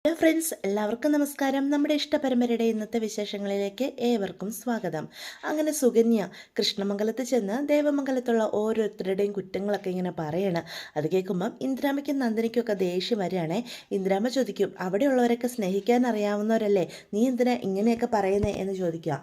Hello friends, എല്ലാവർക്കും നമസ്കാരം. നമ്മുടെ ഇഷ്ടപരമ്പരയുടെ ഇന്നത്തെ വിശേഷങ്ങളിലേക്ക് ഏവർക്കും സ്വാഗതം. അങ്ങനെ സുകന്യ കൃഷ്ണമംഗലത്ത് ചെന്ന് ദേവമംഗലത്തുള്ള ഓരോരുത്തരുടെയും കുറ്റങ്ങളൊക്കെ ഇങ്ങനെ പറയണം. അത് കേൾക്കുമ്പം ഇന്ദിരാമയ്ക്കും നന്ദിനിക്കും ഒക്കെ ദേഷ്യം വരികയാണേ. ഇന്ദിരാമ ചോദിക്കും, അവിടെയുള്ളവരൊക്കെ സ്നേഹിക്കാൻ അറിയാവുന്നവരല്ലേ, നീ എന്തിനാ ഇങ്ങനെയൊക്കെ പറയുന്നേ എന്ന് ചോദിക്കുക.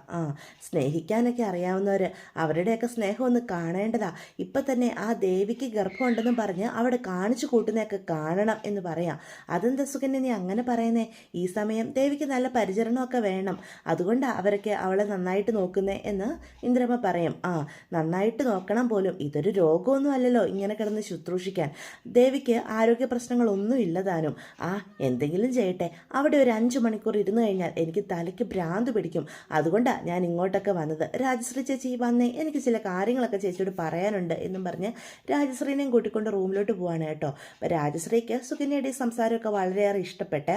സ്നേഹിക്കാനൊക്കെ അറിയാവുന്നവർ, അവരുടെയൊക്കെ സ്നേഹം ഒന്ന് കാണേണ്ടതാ. ഇപ്പം തന്നെ ആ ദേവിക്ക് ഗർഭമുണ്ടെന്നും പറഞ്ഞ് അവിടെ കാണിച്ചു കൂട്ടുന്നതൊക്കെ കാണണം എന്ന് പറയാം. അതെന്താ സുകന്യ നീ അങ്ങനെ പറയുന്നേ? ഈ സമയം ദേവിക്ക് നല്ല പരിചരണമൊക്കെ വേണം, അതുകൊണ്ടാണ് അവരൊക്കെ അവളെ നന്നായിട്ട് നോക്കുന്നേ എന്ന് ഇന്ദ്രമ്മ പറയും. നന്നായിട്ട് നോക്കണം പോലും, ഇതൊരു രോഗമൊന്നും അല്ലല്ലോ ഇങ്ങനെ കിടന്ന് ശുശ്രൂഷിക്കാൻ. ദേവിക്ക് ആരോഗ്യ പ്രശ്നങ്ങളൊന്നും ഇല്ലതാനും. എന്തെങ്കിലും ചെയ്യട്ടെ, അവിടെ ഒരു 5 മണിക്കൂർ ഇരുന്ന് കഴിഞ്ഞാൽ എനിക്ക് തലയ്ക്ക് ഭ്രാന്ത് പിടിക്കും. അതുകൊണ്ടാണ് ഞാൻ ഇങ്ങോട്ടൊക്കെ വന്നത്. രാജശ്രീ ചേച്ചി വന്നേ, എനിക്ക് ചില കാര്യങ്ങളൊക്കെ ചേച്ചിയോട് പറയാനുണ്ട് എന്നും പറഞ്ഞ് രാജശ്രീനെയും കൂട്ടിക്കൊണ്ട് റൂമിലോട്ട് പോവാണ് കേട്ടോ. അപ്പോൾ രാജശ്രീക്ക് സുകന്യയുടെ സംസാരമൊക്കെ വളരെയേറെ ഇഷ്ടപ്പെട്ടെ.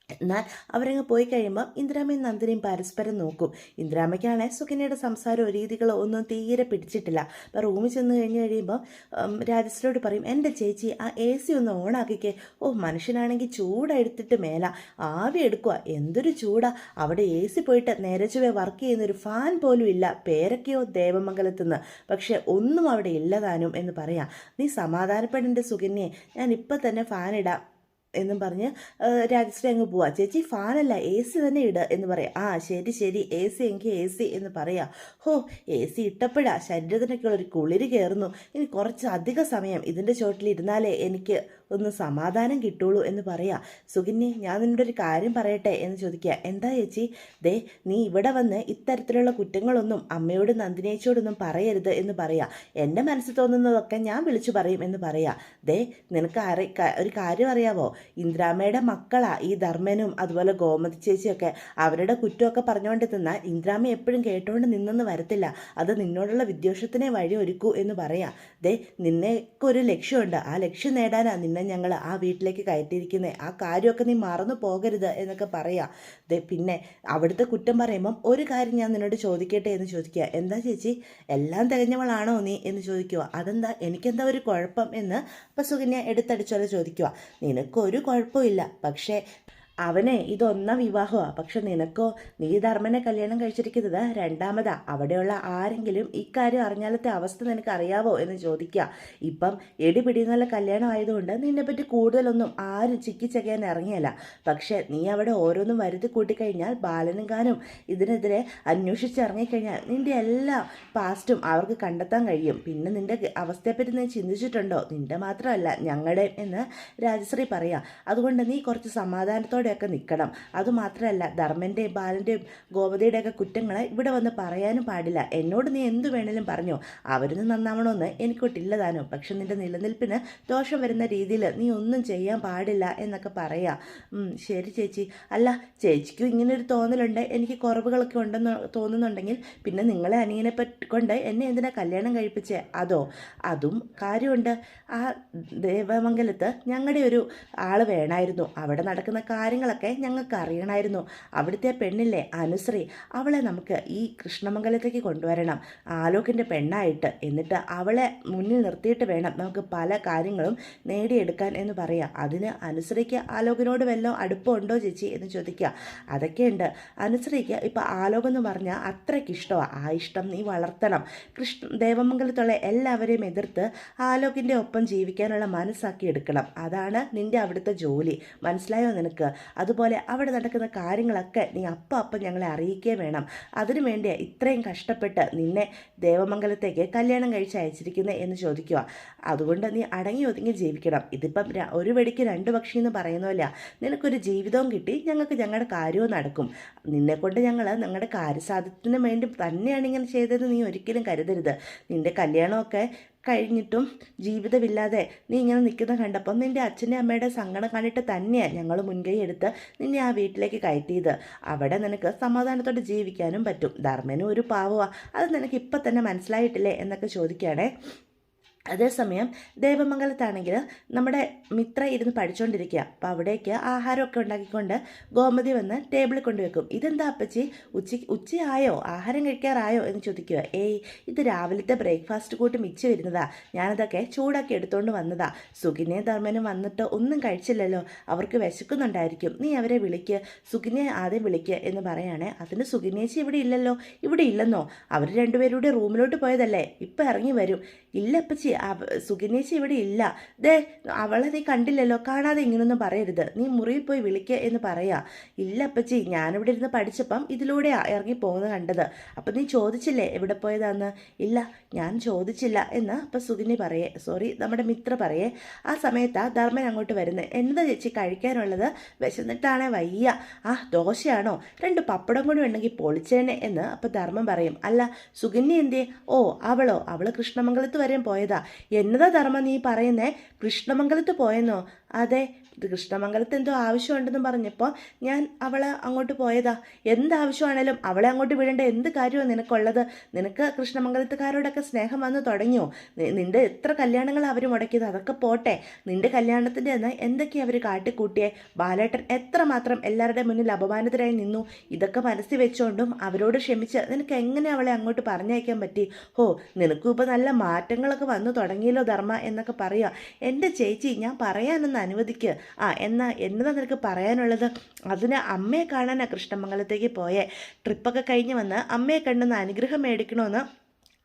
എന്നാൽ അവരങ്ങ് പോയി കഴിയുമ്പം ഇന്ദിരാമയും നന്ദിനിയും പരസ്പരം നോക്കും. ഇന്ദിരാമയ്ക്കാണെങ്കിൽ സുകന്യയുടെ സംസാരമോ രീതികളോ ഒന്നും തീരെ പിടിച്ചിട്ടില്ല. അപ്പോൾ റൂമിൽ ചെന്ന് കഴിയുമ്പം രാജശ്രീയോട് പറയും, എൻ്റെ ചേച്ചി ആ AC ഒന്ന് ഓണാക്കിക്കേ. മനുഷ്യനാണെങ്കിൽ ചൂടെടുത്തിട്ട് മേല ആവി എടുക്കുക, എന്തൊരു ചൂടാ. അവിടെ AC പോയിട്ട് നേരെ ചുവ വർക്ക് ചെയ്യുന്നൊരു ഫാൻ പോലും ഇല്ല. പേരൊക്കെയോ ദേവമംഗലത്തുനിന്ന്, പക്ഷെ ഒന്നും അവിടെ ഇല്ലതാനും എന്ന് പറയാം. നീ സമാധാനപ്പെടേണ്ട സുകന്യെ, ഞാൻ ഇപ്പം തന്നെ ഫാൻ ഇടാം എന്നും പറഞ്ഞ് രാജശ്രീ അങ്ങ് പോവാ. ചേച്ചി ഫാനല്ല AC തന്നെ ഇട എന്ന് പറയാം. ശരി ശരി, AC എങ്കിൽ AC എന്ന് പറയാം. AC ഇട്ടപ്പോഴാ ശരീരത്തിനൊക്കെ ഒരു കുളിര് കയറുന്നു. ഇനി കുറച്ച് അധിക സമയം ഇതിൻ്റെ ചോട്ടിലിരുന്നാലേ എനിക്ക് ഒന്ന് സമാധാനം കിട്ടുള്ളൂ എന്ന് പറയാം. സുകന്യെ, ഞാൻ നിന്നോട് ഒരു കാര്യം പറയട്ടെ എന്ന് ചോദിക്കുക. എന്താ ചേച്ചി? നീ ഇവിടെ വന്ന് ഇത്തരത്തിലുള്ള കുറ്റങ്ങളൊന്നും അമ്മയോടും നന്ദിനേച്ചിയോടൊന്നും പറയരുത് എന്ന് പറയാം. എൻ്റെ മനസ്സിൽ തോന്നുന്നതൊക്കെ ഞാൻ വിളിച്ചു പറയും എന്ന് പറയാം. നിനക്ക് ഒരു കാര്യം അറിയാവോ? ഇന്ദ്രാമയുടെ മക്കളാ ഈ ധർമ്മനും അതുപോലെ ഗോമതി ചേച്ചിയൊക്കെ. അവരുടെ കുറ്റമൊക്കെ പറഞ്ഞുകൊണ്ട് നിന്നാൽ ഇന്ദ്രാമ എപ്പോഴും കേട്ടോണ്ട് നിന്നെന്ന് വരത്തില്ല. അത് നിന്നോടുള്ള വിദ്വേഷത്തിനെ വഴി ഒരുക്കൂ എന്ന് പറയാം. നിന്നേക്ക് ഒരു ലക്ഷ്യമുണ്ട്, ആ ലക്ഷ്യം നേടാനാ നിന്നെ ഞങ്ങൾ ആ വീട്ടിലേക്ക് കയറ്റിയിരിക്കുന്നത്. ആ കാര്യമൊക്കെ നീ മറന്നു പോകരുത് എന്നൊക്കെ പറയാം. പിന്നെ അവിടുത്തെ കുറ്റം പറയുമ്പം ഒരു കാര്യം ഞാൻ നിന്നോട് ചോദിക്കട്ടെ എന്ന് ചോദിക്കുക. എന്താ ചേച്ചി, എല്ലാം തികഞ്ഞവളാണോ നീ എന്ന് ചോദിക്കുക. അതെന്താ, എനിക്കെന്താ ഒരു കുഴപ്പം എന്ന് അപ്പം സുകന്യ എടുത്തടിച്ചോലെ ചോദിക്കുക. നിനക്കൊരു കുഴപ്പമില്ല, പക്ഷേ അവനെ ഇതൊന്നാം വിവാഹമാണ്. പക്ഷെ നിനക്കോ, നീ ധർമ്മനെ കല്യാണം കഴിച്ചിരിക്കുന്നത് രണ്ടാമതാ. അവിടെയുള്ള ആരെങ്കിലും ഇക്കാര്യം അറിഞ്ഞാലത്തെ അവസ്ഥ നിനക്ക് അറിയാവോ എന്ന് ചോദിക്കുക. ഇപ്പം എടിപിടിന്നുള്ള കല്യാണം ആയതുകൊണ്ട് നിന്നെപ്പറ്റി കൂടുതലൊന്നും ആരും ചിക്കിച്ചകയാൻ ഇറങ്ങിയല്ല. പക്ഷെ നീ അവിടെ ഓരോന്നും വരുത്തി കൂട്ടിക്കഴിഞ്ഞാൽ ബാലനും ഗാനും ഇതിനെതിരെ അന്വേഷിച്ചിറങ്ങിക്കഴിഞ്ഞാൽ നിൻ്റെ എല്ലാ പാസ്റ്റും അവർക്ക് കണ്ടെത്താൻ കഴിയും. പിന്നെ നിൻ്റെ അവസ്ഥയെപ്പറ്റി നീ ചിന്തിച്ചിട്ടുണ്ടോ? നിൻ്റെ മാത്രമല്ല ഞങ്ങളുടെ എന്ന് രാജശ്രീ പറയാം. അതുകൊണ്ട് നീ കുറച്ച് സമാധാനത്തോടെ ഒക്കെ നിൽക്കണം. അതുമാത്രമല്ല, ധർമ്മൻ്റെയും ബാലൻ്റെയും ഗോമതിയുടെയൊക്കെ കുറ്റങ്ങൾ ഇവിടെ വന്ന് പറയാനും പാടില്ല. എന്നോട് നീ എന്തു വേണേലും പറഞ്ഞോ, അവരൊന്നും നന്നാവണമെന്ന് എനിക്കൊട്ടില്ലതാനോ. പക്ഷെ നിൻ്റെ നിലനിൽപ്പിന് ദോഷം വരുന്ന രീതിയിൽ നീ ഒന്നും ചെയ്യാൻ പാടില്ല എന്നൊക്കെ പറയാം. ശരി ചേച്ചി. അല്ല, ചേച്ചിക്കും ഇങ്ങനൊരു തോന്നലുണ്ട്, എനിക്ക് കുറവുകളൊക്കെ ഉണ്ടെന്ന് തോന്നുന്നുണ്ടെങ്കിൽ പിന്നെ നിങ്ങളെ അനിയനെ കൊണ്ട് എന്നെ എന്തിനാ കല്യാണം കഴിപ്പിച്ചേ? അതും കാര്യമുണ്ട്. ആ ദേവമംഗലത്ത് ഞങ്ങളുടെ ഒരു ആൾ വേണമായിരുന്നു. അവിടെ നടക്കുന്ന കാര്യങ്ങളൊക്കെ ഞങ്ങൾക്ക് അറിയണമായിരുന്നു. അവിടുത്തെ പെണ്ണില്ലേ അനുശ്രീ, അവളെ നമുക്ക് ഈ കൃഷ്ണമംഗലത്തേക്ക് കൊണ്ടുവരണം, ആലോകിൻ്റെ പെണ്ണായിട്ട്. എന്നിട്ട് അവളെ മുന്നിൽ നിർത്തിയിട്ട് വേണം നമുക്ക് പല കാര്യങ്ങളും നേടിയെടുക്കാൻ എന്ന് പറയാം. അതിന് അനുശ്രീക്ക് ആലോകിനോട് വല്ലതും അടുപ്പമുണ്ടോ ചേച്ചി എന്ന് ചോദിക്കുക. അതൊക്കെയുണ്ട്. അനുശ്രീക്ക് ഇപ്പം ആലോകെന്ന് പറഞ്ഞാൽ അത്രയ്ക്ക് ഇഷ്ടമാണ്. ആ ഇഷ്ടം നീ വളർത്തണം. ദേവമംഗലത്തുള്ള എല്ലാവരെയും എതിർത്ത് ആലോകിൻ്റെ ഒപ്പം ജീവിക്കാനുള്ള മനസ്സാക്കി എടുക്കണം. അതാണ് നിൻ്റെ അവിടുത്തെ ജോലി. മനസ്സിലായോ നിനക്ക്? അതുപോലെ അവിടെ നടക്കുന്ന കാര്യങ്ങളൊക്കെ നീ അപ്പം ഞങ്ങളെ അറിയിക്കുകയും വേണം. അതിനുവേണ്ടി ഇത്രയും കഷ്ടപ്പെട്ട് നിന്നെ ദേവമംഗലത്തേക്ക് കല്യാണം കഴിച്ച് അയച്ചിരിക്കുന്നത് എന്ന് ചോദിക്കുക. അതുകൊണ്ട് നീ അടങ്ങി ഒതുങ്ങി ജീവിക്കണം. ഇതിപ്പം ഒരു വെടിക്ക് 2 പക്ഷി എന്ന് പറയുന്നില്ല. നിനക്കൊരു ജീവിതവും കിട്ടി, ഞങ്ങൾക്ക് ഞങ്ങളുടെ കാര്യവും നടക്കും. നിന്നെക്കൊണ്ട് ഞങ്ങൾ ഞങ്ങളുടെ കാര്യസാധ്യത്തിന് വേണ്ടി തന്നെയാണ് ഇങ്ങനെ ചെയ്തത് നീ ഒരിക്കലും കരുതരുത്. നിൻ്റെ കല്യാണമൊക്കെ കഴിഞ്ഞിട്ടും ജീവിതമില്ലാതെ നീ ഇങ്ങനെ നിൽക്കുന്ന കണ്ടപ്പം നിൻ്റെ അച്ഛൻ്റെ അമ്മയുടെ സങ്കടം കണ്ടിട്ട് തന്നെയാണ് ഞങ്ങൾ മുൻകൈ എടുത്ത് നിന്നെ ആ വീട്ടിലേക്ക് കയറ്റിയത്. അവിടെ നിനക്ക് സമാധാനത്തോടെ ജീവിക്കാനും പറ്റും. ധർമ്മനും ഒരു പാവമാണ്, അത് നിനക്ക് ഇപ്പം തന്നെ മനസ്സിലായിട്ടില്ലേ എന്നൊക്കെ ചോദിക്കുകയാണേ. അതേസമയം ദേവമംഗലത്താണെങ്കിൽ നമ്മുടെ മിത്ര ഇരുന്ന് പഠിച്ചുകൊണ്ടിരിക്കുക. അപ്പോൾ അവിടേക്ക് ആഹാരമൊക്കെ ഉണ്ടാക്കിക്കൊണ്ട് ഗോമതി വന്ന് ടേബിളിൽ കൊണ്ടുവെക്കും. ഇതെന്താ അപ്പച്ചി, ഉച്ചയായോ, ആഹാരം കഴിക്കാറായോ എന്ന് ചോദിക്കുക. ഏയ്, ഇത് രാവിലത്തെ ബ്രേക്ക്ഫാസ്റ്റ് കൂട്ടി മിച്ചം വരുന്നതാ, ഞാനതൊക്കെ ചൂടാക്കി എടുത്തുകൊണ്ട് വന്നതാ. സുകന്യയും ധർമ്മനും വന്നിട്ട് ഒന്നും കഴിച്ചില്ലല്ലോ, അവർക്ക് വിശക്കുന്നുണ്ടായിരിക്കും, നീ അവരെ വിളിക്ക്, സുകന്യെ ആദ്യം വിളിക്ക് എന്ന് പറയുകയാണെ. അതിന് സുകന്യേച്ചി ഇവിടെ ഇല്ലല്ലോ. ഇവിടെ ഇല്ലെന്നോ? അവർ രണ്ടുപേരുടെ റൂമിലോട്ട് പോയതല്ലേ, ഇപ്പം ഇറങ്ങി വരും. ഇല്ല അപ്പച്ചി, സുകന്യേച്ചി ഇവിടെ ഇല്ല. ദേ, അവളെ നീ കണ്ടില്ലല്ലോ, കാണാതെ ഇങ്ങനൊന്നും പറയരുത്, നീ മുറിയിൽ പോയി വിളിക്കുക എന്ന് പറയാ. ഇല്ല അപ്പച്ചി, ഞാനിവിടെ ഇരുന്ന് പഠിച്ചപ്പം ഇതിലൂടെ ഇറങ്ങി പോകുന്നത് കണ്ടത്. അപ്പം നീ ചോദിച്ചില്ലേ എവിടെ പോയതാന്ന്? ഇല്ല, ഞാൻ ചോദിച്ചില്ല എന്ന് അപ്പം സുകന്യ നമ്മുടെ മിത്ര പറയേ. ആ സമയത്താ ധർമ്മൻ അങ്ങോട്ട് വരുന്നത്. എന്താ ചേച്ചി കഴിക്കാനുള്ളത്? വിശന്നിട്ടാണേ വയ്യ. ആ, ദോശയാണോ? 2 പപ്പടം കൂടി ഉണ്ടെങ്കിൽ പൊളിച്ചേനെ എന്ന് അപ്പം ധർമ്മൻ പറയും. അല്ല, സുകന്യ എന്തേ? ഓ, അവള് കൃഷ്ണമംഗലത്ത് വരെ പോയതാ. എന്നതാ ധർമ്മ നീ പറയുന്നേ? കൃഷ്ണമംഗലത്ത് പോയെന്നോ? അതെ, കൃഷ്ണമംഗലത്ത് എന്തോ ആവശ്യമുണ്ടെന്ന് പറഞ്ഞപ്പോൾ ഞാൻ അവളെ അങ്ങോട്ട് പോയതാ. എന്താവശ്യമാണേലും അവളെ അങ്ങോട്ട് വിടേണ്ട എന്ത് കാര്യമാണ് നിനക്കുള്ളത്? നിനക്ക് കൃഷ്ണമംഗലത്തുകാരോടൊക്കെ സ്നേഹം വന്ന് തുടങ്ങിയോ? നിന്റെ എത്ര കല്യാണങ്ങൾ അവർ മുടക്കിയത്, അതൊക്കെ പോട്ടെ. നിന്റെ കല്യാണത്തിൻ്റെ അന്ന് എന്തൊക്കെയാണ് അവർ കാട്ടിക്കൂട്ടിയേ? ബാലേട്ടൻ എത്രമാത്രം എല്ലാവരുടെ മുന്നിൽ അപമാനിതരായി നിന്നു. ഇതൊക്കെ മനസ്സിൽ വെച്ചുകൊണ്ടും അവരോട് ക്ഷമിച്ച് നിനക്ക് എങ്ങനെ അവളെ അങ്ങോട്ട് പറഞ്ഞയക്കാൻ പറ്റി? ഹോ, നിനക്കും ഇപ്പോൾ നല്ല മാറ്റങ്ങളൊക്കെ വന്നു തുടങ്ങിയല്ലോ ധർമ്മ എന്നൊക്കെ പറയുക. എൻ്റെ ചേച്ചി, ഞാൻ പറയാനൊന്ന് അനുവദിക്കുക. എന്നതാ നിനക്ക് പറയാനുള്ളത്? അതിന് അമ്മയെ കാണാനാണ് കൃഷ്ണമംഗലത്തേക്ക് പോയേ. ട്രിപ്പൊക്കെ കഴിഞ്ഞ് വന്ന് അമ്മയെ കണ്ടെന്ന് അനുഗ്രഹം മേടിക്കണമെന്ന്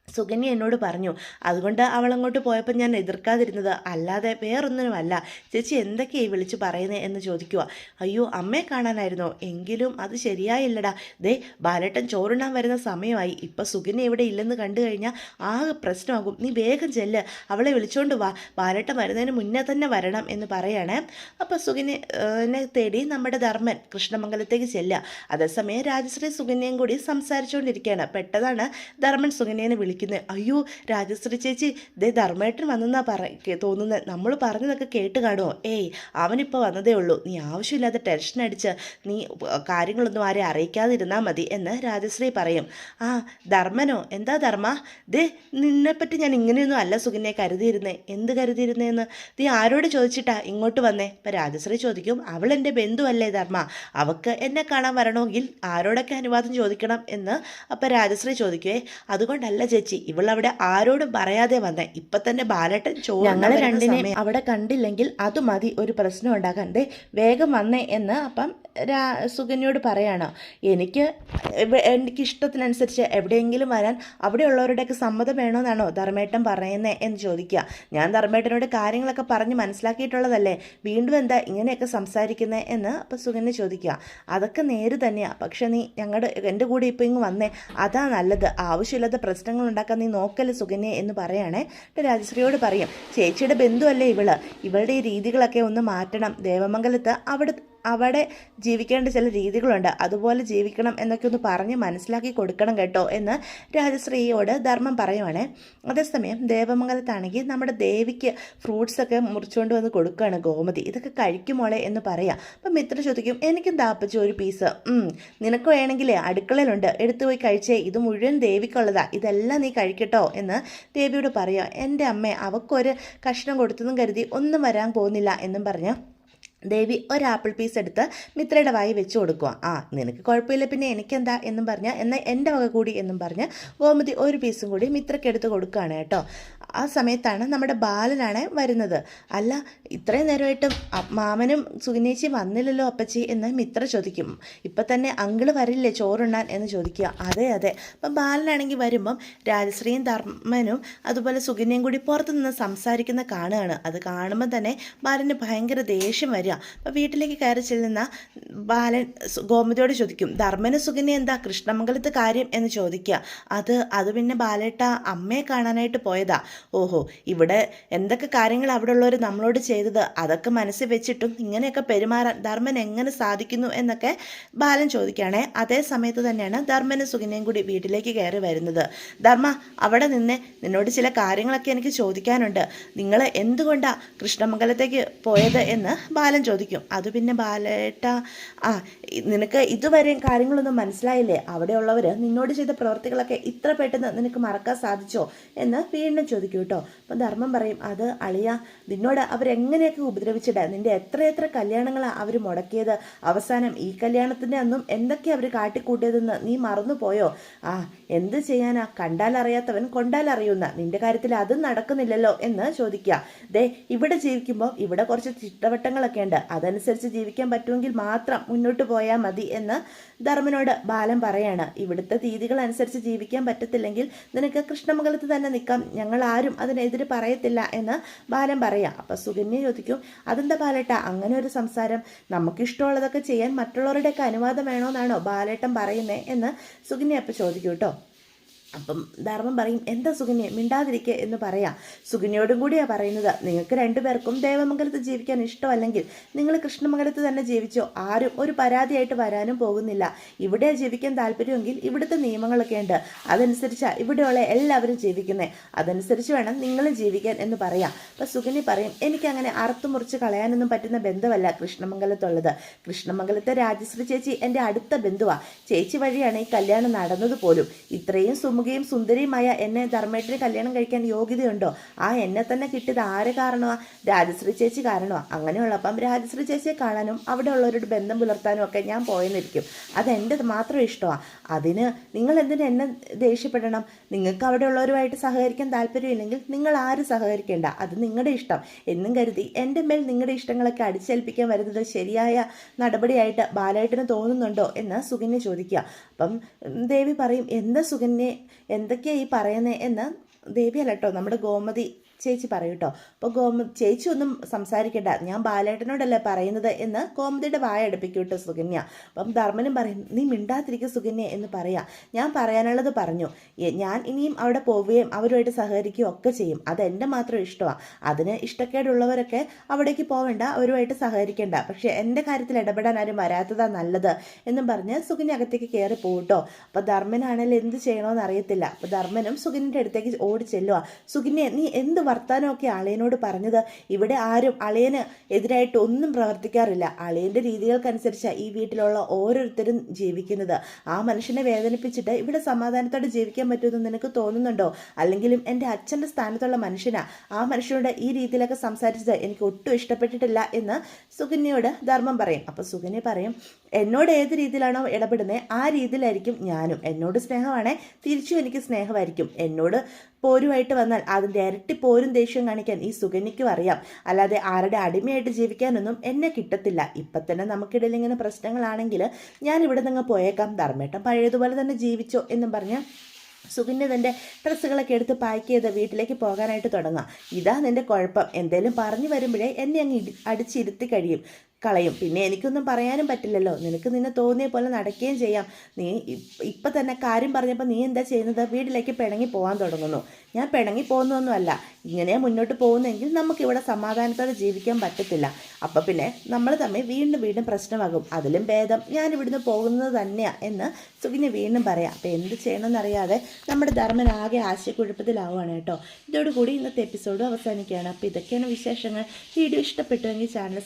സുകന്യ എന്നോട് പറഞ്ഞു. അതുകൊണ്ട് അവളങ്ങോട്ട് പോയപ്പോൾ ഞാൻ എതിർക്കാതിരുന്നത്, അല്ലാതെ വേറൊന്നിനുമല്ല. ചേച്ചി എന്തൊക്കെയായി വിളിച്ച് പറയുന്നത് എന്ന് ചോദിക്കുക. അയ്യോ, അമ്മയെ കാണാനായിരുന്നോ? എങ്കിലും അത് ശരിയായില്ലടാ. ദേ, ബാലേട്ടൻ ചോറുണ്ണാൻ വരുന്ന സമയമായി. ഇപ്പം സുകന്യ ഇവിടെ ഇല്ലെന്ന് കണ്ടു കഴിഞ്ഞാൽ ആകെ പ്രശ്നമാകും. നീ വേഗം ചെല്ല്, അവളെ വിളിച്ചോണ്ട് വാ, ബാലേട്ടൻ വരുന്നതിന് മുന്നേ തന്നെ വരണം എന്ന് പറയണേ. അപ്പം സുകന്യനെ തേടി നമ്മുടെ ധർമ്മൻ കൃഷ്ണമംഗലത്തേക്ക് ചെല്ലുക. അതേസമയം രാജശ്രീ സുകന്യയും കൂടി സംസാരിച്ചുകൊണ്ടിരിക്കുകയാണ്. പെട്ടതാണ് ധർമ്മൻ സുകന്യനെ വിളിക്കുന്നത്. അയ്യോ, രാജശ്രീ ചേച്ചി, ദേ ധർമ്മേട്ടൻ വന്നെന്നാ തോന്നുന്നത്. നമ്മൾ പറഞ്ഞതൊക്കെ കേട്ട് കാണുമോ? ഏയ്, അവനിപ്പോൾ വന്നതേ ഉള്ളൂ, നീ ആവശ്യമില്ലാതെ ടെൻഷൻ അടിച്ച് നീ കാര്യങ്ങളൊന്നും ആരെ അറിയിക്കാതിരുന്നാൽ മതി എന്ന് രാജശ്രീ പറയും. ആ, ധർമ്മനോ? എന്താ ധർമ്മ? ദേ, നിന്നെപ്പറ്റി ഞാൻ ഇങ്ങനെയൊന്നും അല്ല സുകന്യെ കരുതിയിരുന്നേ. എന്ത് കരുതിയിരുന്നേന്ന്? നീ ആരോട് ചോദിച്ചിട്ടാ ഇങ്ങോട്ട് വന്നേ? ഇപ്പം രാജശ്രീ ചോദിക്കും, അവൾ എൻ്റെ ബന്ധുവല്ലേ ധർമ്മ, അവൾക്ക് എന്നെ കാണാൻ വരണമെങ്കിൽ ആരോടൊക്കെ അനുവാദം ചോദിക്കണം എന്ന് അപ്പം രാജശ്രീ ചോദിക്കുവേ. അതുകൊണ്ടല്ല ചേച്ചി, ഇവളവിടെ ആരോടും പറയാതെ വന്നേ. ഇപ്പൊ തന്നെ ബാലേട്ടൻ ഞങ്ങളെ രണ്ടിനെ അവിടെ കണ്ടില്ലെങ്കിൽ അത് മതി ഒരു പ്രശ്നം ഉണ്ടാക്കണ്ടേ, വേഗം വന്നേ എന്ന് അപ്പം സുകന്യോട് പറയാണ്. എനിക്കിഷ്ടത്തിനനുസരിച്ച് എവിടെയെങ്കിലും വരാൻ അവിടെയുള്ളവരുടെയൊക്കെ സമ്മതം വേണമെന്നാണോ ധർമ്മേട്ടൻ പറയുന്നത് എന്ന് ചോദിക്കുക. ഞാൻ ധർമ്മേട്ടനോട് കാര്യങ്ങളൊക്കെ പറഞ്ഞ് മനസ്സിലാക്കിയിട്ടുള്ളതല്ലേ, വീണ്ടും എന്താ ഇങ്ങനെയൊക്കെ സംസാരിക്കുന്നത് എന്ന് അപ്പം സുകന്യ ചോദിക്കുക. അതൊക്കെ നേര് തന്നെയാണ്, പക്ഷെ നീ എൻ്റെ കൂടെ ഇപ്പം ഇങ്ങ് വന്നേ, അതാ നല്ലത്. ആവശ്യമില്ലാത്ത പ്രശ്നങ്ങൾ ഉണ്ടാക്കാൻ നീ നോക്കല്ലേ സുകന്യ എന്ന് പറയണേ. രാജശ്രീയോട് പറയും, ചേച്ചിയുടെ ബന്ധുവല്ലേ ഇവളുടെ ഈ രീതികളൊക്കെ ഒന്ന് മാറ്റണം. ദേവമംഗലത്ത് അവിടെ ജീവിക്കേണ്ട ചില രീതികളുണ്ട്, അതുപോലെ ജീവിക്കണം എന്നൊക്കെ ഒന്ന് പറഞ്ഞ് മനസ്സിലാക്കി കൊടുക്കണം കേട്ടോ എന്ന് രാജശ്രീയോട് ധർമ്മം പറയുവാണേ. അതേസമയം ദേവമംഗലത്താണെങ്കിൽ നമ്മുടെ ദേവിക്ക് ഫ്രൂട്ട്സൊക്കെ മുറിച്ചുകൊണ്ട് വന്ന് കൊടുക്കുകയാണ് ഗോമതി. ഇതൊക്കെ കഴിക്കുമോളെ എന്ന് പറയാം. അപ്പം മിത്ര ചോദിക്കും, എനിക്കും താപ്പിച്ചു ഒരു പീസ്. നിനക്ക് വേണമെങ്കിലേ അടുക്കളയിലുണ്ട്, എടുത്തു പോയി കഴിച്ചേ, ഇത് മുഴുവൻ ദേവിക്കുള്ളതാ, ഇതെല്ലാം നീ കഴിക്കട്ടോ എന്ന് ദേവിയോട് പറയാം. എൻ്റെ അമ്മേ, അവക്കൊരു കഷ്ണം കൊടുത്തതും കരുതി ഒന്നും വരാൻ പോകുന്നില്ല എന്നും പറഞ്ഞ് ദേവി ഒരു ആപ്പിൾ പീസ് എടുത്ത് മിത്രയുടെ വായി വെച്ച് കൊടുക്കുക. ആ, നിനക്ക് കുഴപ്പമില്ല, പിന്നെ എനിക്കെന്താ എന്നും പറഞ്ഞ്, എന്നാൽ എൻ്റെ വക കൂടി എന്നും പറഞ്ഞ് ഗോമതി ഒരു പീസും കൂടി മിത്രയ്ക്ക് എടുത്ത് കൊടുക്കുകയാണ് കേട്ടോ. ആ സമയത്താണ് നമ്മുടെ ബാലനാണ് വരുന്നത്. അല്ല, ഇത്രയും നേരമായിട്ടും മാമനും സുകന്യേച്ചിയും വന്നില്ലല്ലോ അപ്പച്ചി എന്ന് മിത്ര ചോദിക്കും. ഇപ്പം തന്നെ അങ്കിള് വരില്ലേ ചോറുണ്ണാൻ എന്ന് ചോദിക്കുക. അതെ. അപ്പം ബാലനാണെങ്കിൽ വരുമ്പം രാജശ്രീയും ധർമ്മനും അതുപോലെ സുകന്യയും കൂടി പുറത്തു നിന്ന് സംസാരിക്കുന്ന കാണുകയാണ്. അത് കാണുമ്പോൾ തന്നെ ബാലന് ഭയങ്കര ദേഷ്യം വരിക. അപ്പം വീട്ടിലേക്ക് കയറി ചെല്ലുന്ന ബാലൻ ഗോമതിയോട് ചോദിക്കും, ധർമ്മന് സുകന്യ എന്താ കൃഷ്ണമംഗലത്ത് കാര്യം എന്ന് ചോദിക്കുക. അത് പിന്നെ ബാലേട്ട അമ്മയെ കാണാനായിട്ട് പോയതാ. ഓഹോ, ഇവിടെ എന്തൊക്കെ കാര്യങ്ങൾ അവിടെ ഉള്ളവർ നമ്മളോട് ചെയ്തത്, അതൊക്കെ മനസ്സിൽ വെച്ചിട്ടും ഇങ്ങനെയൊക്കെ പെരുമാറാൻ ധർമ്മൻ എങ്ങനെ സാധിക്കുന്നു എന്നൊക്കെ ബാലൻ ചോദിക്കുകയാണേ. അതേ സമയത്ത് തന്നെയാണ് ധർമ്മനും സുകന്യയും കൂടി വീട്ടിലേക്ക് കയറി വരുന്നത്. ധർമ്മ, അവിടെ നിന്നോട് ചില കാര്യങ്ങളൊക്കെ എനിക്ക് ചോദിക്കാനുണ്ട്. നിങ്ങൾ എന്തുകൊണ്ടാണ് കൃഷ്ണമംഗലത്തേക്ക് പോയത് എന്ന് ബാലൻ ബാലൻ ചോദിക്കും, അത് പിന്നെ ബാലേട്ട, ആ നിനക്ക് ഇതുവരെയും കാര്യങ്ങളൊന്നും മനസ്സിലായില്ലേ? അവിടെയുള്ളവർ നിന്നോട് ചെയ്ത പ്രവർത്തികളൊക്കെ ഇത്ര പെട്ടെന്ന് നിനക്ക് മറക്കാൻ സാധിച്ചോ എന്ന് വീണ്ടും ചോദിക്കും കേട്ടോ. അപ്പം ധർമ്മം പറയും, അത് അളിയ, നിന്നോട് അവരെങ്ങനെയൊക്കെ ഉപദ്രവിച്ചിട്ട് നിന്റെ എത്രയെത്ര കല്യാണങ്ങളാണ് അവർ മുടക്കിയത്. അവസാനം ഈ കല്യാണത്തിൻ്റെ അന്നും എന്തൊക്കെ അവർ കാട്ടിക്കൂട്ടിയതെന്ന് നീ മറന്നു പോയോ? ആ എന്ത് ചെയ്യാനാ, കണ്ടാലറിയാത്തവൻ കൊണ്ടാലറിയുന്ന, നിന്റെ കാര്യത്തിൽ അതും നടക്കുന്നില്ലല്ലോ എന്ന് ചോദിക്കുക. ദേ ഇവിടെ ജീവിക്കുമ്പോൾ ഇവിടെ കുറച്ച് ചിട്ടവട്ടങ്ങളൊക്കെ ഉണ്ട്, അതനുസരിച്ച് ജീവിക്കാൻ പറ്റുമെങ്കിൽ മാത്രം മുന്നോട്ട് പോയാൽ മതി എന്ന് ധർമ്മനോട് ബാലൻ പറയാണ്. ഇവിടുത്തെ രീതികൾ അനുസരിച്ച് ജീവിക്കാൻ പറ്റത്തില്ലെങ്കിൽ നിനക്ക് കൃഷ്ണമംഗലത്ത് തന്നെ നിൽക്കാം, ഞങ്ങൾ ആരും അതിനെതിരെ പറയത്തില്ല എന്ന് ബാലൻ പറയാം. അപ്പൊ സുകന്യ ചോദിക്കും, അതെന്താ ബാലേട്ട അങ്ങനെ ഒരു സംസാരം? നമുക്കിഷ്ടമുള്ളതൊക്കെ ചെയ്യാൻ മറ്റുള്ളവരുടെയൊക്കെ അനുവാദം വേണമെന്നാണോ ബാലേട്ടൻ പറയുന്നേ എന്ന് സുകന്യ അപ്പം ചോദിക്കും കേട്ടോ. അപ്പം ധർമ്മം പറയും, എന്താ സുകന്യ മിണ്ടാതിരിക്കുക എന്ന് പറയാം. സുകന്യയോടും കൂടിയാണ് പറയുന്നത്, നിങ്ങൾക്ക് രണ്ടുപേർക്കും ദേവമംഗലത്ത് ജീവിക്കാൻ ഇഷ്ടമല്ലെങ്കിൽ നിങ്ങൾ കൃഷ്ണമംഗലത്ത് തന്നെ ജീവിച്ചോ, ആരും ഒരു പരാതിയായിട്ട് വരാനും പോകുന്നില്ല. ഇവിടെ ജീവിക്കാൻ താല്പര്യമെങ്കിൽ ഇവിടുത്തെ നിയമങ്ങളൊക്കെ ഉണ്ട്, അതനുസരിച്ചാണ് ഇവിടെയുള്ള എല്ലാവരും ജീവിക്കുന്നത്, അതനുസരിച്ച് വേണം നിങ്ങളും ജീവിക്കാൻ എന്ന് പറയാം. അപ്പം സുകന്യ പറയും, എനിക്കങ്ങനെ അറുത്തു മുറിച്ച് കളയാനൊന്നും പറ്റുന്ന ബന്ധമല്ല കൃഷ്ണമംഗലത്തുള്ളത്. കൃഷ്ണമംഗലത്തെ രാജശ്രീ ചേച്ചി എൻ്റെ അടുത്ത ബന്ധുവാണ്, ചേച്ചി വഴിയാണ് ഈ കല്യാണം നടന്നത് പോലും. ഇത്രയും സുമുഖയും സുന്ദരിയുമായ എന്നെ ധർമ്മേട്ടന് കല്യാണം കഴിക്കാൻ യോഗ്യതയുണ്ടോ? ആ എന്നെ തന്നെ കിട്ടിയത് ആര് കാരണമാണ്? രാജശ്രീ ചേച്ചി കാരണമാണ്. അങ്ങനെയുള്ളപ്പം രാജശ്രീ ചേച്ചിയെ കാണാനും അവിടെ ഉള്ളവരോട് ബന്ധം പുലർത്താനും ഒക്കെ ഞാൻ പോയെന്നിരിക്കും, അതെൻ്റെ മാത്രം ഇഷ്ടമാണ്. അതിന് നിങ്ങൾ എന്തിനു എന്നെ ദേഷ്യപ്പെടണം? നിങ്ങൾക്ക് അവിടെ ഉള്ളവരുമായിട്ട് സഹകരിക്കാൻ താല്പര്യമില്ലെങ്കിൽ നിങ്ങൾ ആരും സഹകരിക്കേണ്ട, അത് നിങ്ങളുടെ ഇഷ്ടം എന്നും കരുതി എൻ്റെ മേൽ നിങ്ങളുടെ ഇഷ്ടങ്ങളൊക്കെ അടിച്ചേൽപ്പിക്കാൻ വരുന്നത് ശരിയായ നടപടിയായിട്ട് ബാലേട്ടന് തോന്നുന്നുണ്ടോ എന്ന് സുകന്യ ചോദിക്കുക. അപ്പം ദേവി പറയും, എന്താ സുകന്യെ എന്തൊക്കെയാണ് ഈ പറയുന്നത് എന്ന്. ദേവി അല്ല കേട്ടോ, നമ്മുടെ ഗോമതി ചേച്ചി പറയും കേട്ടോ. അപ്പോൾ ചേച്ചി ഒന്നും സംസാരിക്കണ്ട, ഞാൻ ബാലേട്ടനോടല്ലേ പറയുന്നത് എന്ന് ഗോമതിയുടെ വായ അടുപ്പിക്കും കേട്ടോ സുകന്യ. അപ്പം ധർമ്മനും പറയും, നീ മിണ്ടാതിരിക്കും സുകന്യ എന്ന് പറയാം, ഞാൻ പറയാനുള്ളത് പറഞ്ഞു. ഞാൻ ഇനിയും അവിടെ പോവുകയും അവരുമായിട്ട് സഹകരിക്കുകയും ഒക്കെ ചെയ്യും, അതെൻ്റെ മാത്രം ഇഷ്ടമാണ്. അതിന് ഇഷ്ടക്കേടുള്ളവരൊക്കെ അവിടേക്ക് പോവേണ്ട, അവരുമായിട്ട് സഹകരിക്കേണ്ട, പക്ഷേ എൻ്റെ കാര്യത്തിൽ ഇടപെടാൻ ആരും വരാത്തതാണ് നല്ലത് എന്നും പറഞ്ഞ് സുകന്യ അകത്തേക്ക് കയറി പോകട്ടോ. അപ്പോൾ ധർമ്മനാണെങ്കിൽ എന്ത് ചെയ്യണമെന്ന് അറിയത്തില്ല. അപ്പോൾ ധർമ്മനും സുകന്യൻ്റെ അടുത്തേക്ക് ഓടി ചെല്ലുക. സുകന്യ, നീ എന്ത് വർത്താനമൊക്കെ അളിയനോട് പറഞ്ഞത്? ഇവിടെ ആരും അളിയന് എതിരായിട്ട് ഒന്നും പ്രവർത്തിക്കാറില്ല, അളിയൻ്റെ രീതികൾക്കനുസരിച്ചാണ് ഈ വീട്ടിലുള്ള ഓരോരുത്തരും ജീവിക്കുന്നത്. ആ മനുഷ്യനെ വേദനിപ്പിച്ചിട്ട് ഇവിടെ സമാധാനത്തോടെ ജീവിക്കാൻ പറ്റുമെന്ന് നിനക്ക് തോന്നുന്നുണ്ടോ? അല്ലെങ്കിലും എൻ്റെ അച്ഛൻ്റെ സ്ഥാനത്തുള്ള മനുഷ്യനാ, ആ മനുഷ്യനോട് ഈ രീതിയിലൊക്കെ സംസാരിച്ചത് എനിക്ക് ഒട്ടും ഇഷ്ടപ്പെട്ടിട്ടില്ല എന്ന് സുകന്യയോട് ധർമ്മം പറയും. അപ്പോൾ സുകന്യ പറയും, എന്നോട് ഏത് രീതിയിലാണോ ഇടപെടുന്നത് ആ രീതിയിലായിരിക്കും ഞാനും. എന്നോട് സ്നേഹമാണേ തിരിച്ചും എനിക്ക് സ്നേഹമായിരിക്കും. എന്നോട് പോരുമായിട്ട് വന്നാൽ അതിൻ്റെ ഇരട്ടി പോരും ദേഷ്യം കാണിക്കാൻ ഈ സുകന്യയ്ക്കും അറിയാം. അല്ലാതെ ആരുടെ അടിമയായിട്ട് ജീവിക്കാനൊന്നും എന്നെ കിട്ടത്തില്ല. ഇപ്പം തന്നെ നമുക്കിടയിൽ ഇങ്ങനെ പ്രശ്നങ്ങളാണെങ്കിൽ ഞാൻ ഇവിടെ നിന്ന് പോയേക്കാം, ധർമ്മേട്ടൻ പഴയതുപോലെ തന്നെ ജീവിച്ചോ എന്നും പറഞ്ഞ് സുകന്യ തൻ്റെ ഡ്രസ്സുകളൊക്കെ എടുത്ത് പാക്ക് ചെയ്ത് വീട്ടിലേക്ക് പോകാനായിട്ട് തുടങ്ങാം. ഇതാ നിൻ്റെ കുഴപ്പം, എന്തേലും പറഞ്ഞു വരുമ്പോഴേ എന്നെ അങ്ങ് അടിച്ചിരുത്തി കളയും, പിന്നെ എനിക്കൊന്നും പറയാനും പറ്റില്ലല്ലോ. നിന്നെ തോന്നിയ പോലെ നടക്കുകയും ചെയ്യാം. നീ ഇപ്പം തന്നെ കാര്യം പറഞ്ഞപ്പോൾ നീ എന്താ ചെയ്യുന്നത്? വീട്ടിലേക്ക് പിണങ്ങി പോകാൻ തുടങ്ങുന്നു. ഞാൻ പിണങ്ങി പോകുന്നൊന്നുമല്ല, ഇങ്ങനെ മുന്നോട്ട് പോകുന്നെങ്കിൽ നമുക്കിവിടെ സമാധാനത്തോടെ ജീവിക്കാൻ പറ്റത്തില്ല. അപ്പം പിന്നെ നമ്മൾ തമ്മിൽ വീണ്ടും പ്രശ്നമാകും. അതിലും ഭേദം ഞാൻ ഇവിടുന്ന് പോകുന്നത് തന്നെയാണ് എന്ന് സുകന്യ വീണ്ടും പറയാം. അപ്പോൾ എന്ത് ചെയ്യണമെന്നറിയാതെ നമ്മുടെ ധർമ്മൻ ആകെ ആശയക്കുഴപ്പത്തിലാവുകയാണ് കേട്ടോ. ഇതോടുകൂടി ഇന്നത്തെ എപ്പിസോഡ് അവസാനിക്കുകയാണ്. അപ്പോൾ ഇതൊക്കെയാണ് വിശേഷങ്ങൾ. വീഡിയോ ഇഷ്ടപ്പെട്ടുവെങ്കിൽ ചാനൽ